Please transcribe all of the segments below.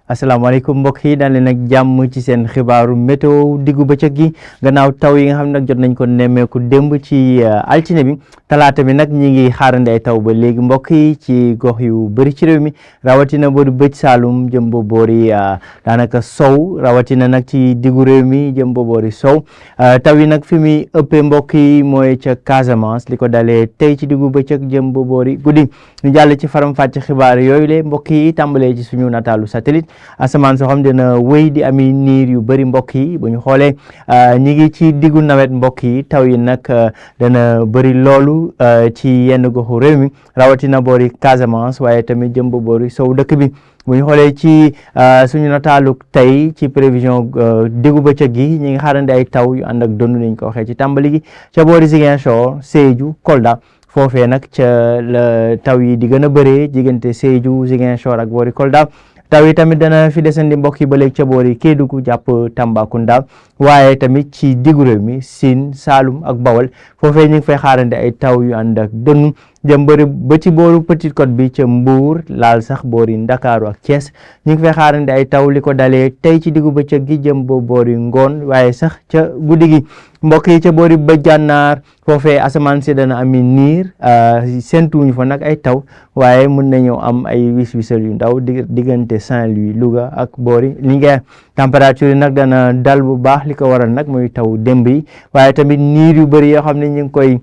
asalaamaaleykum mbokk yi daal leen ak jàmm ci seen xibaaru météo diggu bëccëg gi gannaaw taw yi nga xam ne nag jot nañ ko nemmeeku démb ci altine bi talaata bi nag ñi ngi xaarandi ay taw ba léegi mbokk yi ci gox yu bëri ci réew mi rawatina boori bëj Saalum jëm ba boori daanaka sow rawatina nag ci diggu réew mi jëm ba boori sow taw yi nag fi muy ëppee mbokk yi mooy ca Casamance li ko dalee tey ci diggu bëccëg jëm ba boori guddi ñu jàll ci faram fàcc xibaar yooyu le mbokk yi tàmbalee ci suñu nataalu satellite asamaan soo xam dina wéy di ami niir yu bëri mbokk yi bu ñu xoolee ñi ngi ci diggu nawet mbokk yi taw yi nag dana bëri loolu ci yenn goxu réew mi rawatina boori Casamance waaye tamit jëm ba boori sow dëkk bi bu ñu xoolee ci suñu nataalu tey ci prévision diggu bëccëg gi ñi ngi xaarandi ay taw yu ànd ak dënnu niñ ko waxee ci tàmbali gi ca boori Ziguinchor Sédhiou Kolda foofee nag ca la taw yi di gën a bëree diggante Sédhiou Ziguinchor ak boori Kolda taw yi tamit dana fi desandi mbokk yi ba léegi ca boori Kédougou jàpp Tambacounda waaye tamit ci diggu réew mi Sine Saalum ak Bawol foofee ñu ngi fay xaarandi ay taw yu ànd ak dënnu jëm bëri ba ci booru Petite Côte bi ca Mbour laal sax boori Ndakaaru ak Thiès ñu ngi fay xaarandi ay taw li ko dalee tey ci diggu bëccëg gi jëm ba boori ngoon waaye sax ca guddi gi mbokk yi ca boori bëj Gànnaar foofee asamaan si dana ami niir séntuwuñu fa nag ay taw waaye mën nañoo am ay wis-wisal yu ndaw diggante Saint-Louis Louga ak boori Linguère température yi nag dana dal bu baax li ko waral nag muy taw démb yi waaye tamit niir yu bëri yoo xam ne ñu ngi koy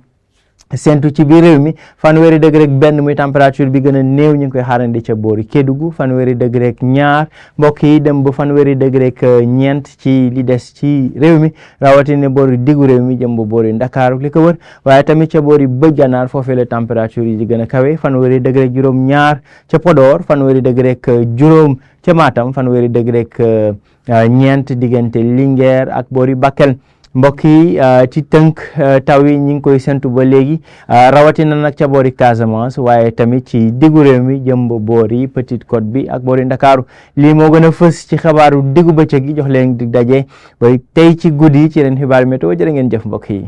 sentu ci biir réew mi fanweeri degré ak benn muy température bi gën a néew ñu ngi koy xaarandi ca boori Kédougou fanweeri degré ak ñaar mbokk yi dem ba fanweeri degré ak ñeent ci li des ci réew mi rawatina boori diggu réew mi jëm ba boori Ndakaaru li ko wër waaye tamit ca boori bëj Gànnaar foofee la température yi di gën a kawe fanweeri degré ak juróom ñaar ca Podor fanweeri degré ak juróom ca Matam fanweeri degré ak ñeent diggante Linguère ak boori Bakel mbokk yi ci tënk taw yi ñu ngi koy sentu ba léegi rawatina nag ca boori Casamance waaye tamit ci diggu réew mi jëm ba boori Petite Côte bi ak boori Ndakaaru lii moo gën a fës ci xabaaru diggu bëccëg gi jox leen di daje ba tey ci guddi ci leen xibaar météo jërë ngeen jëf mbokk yi.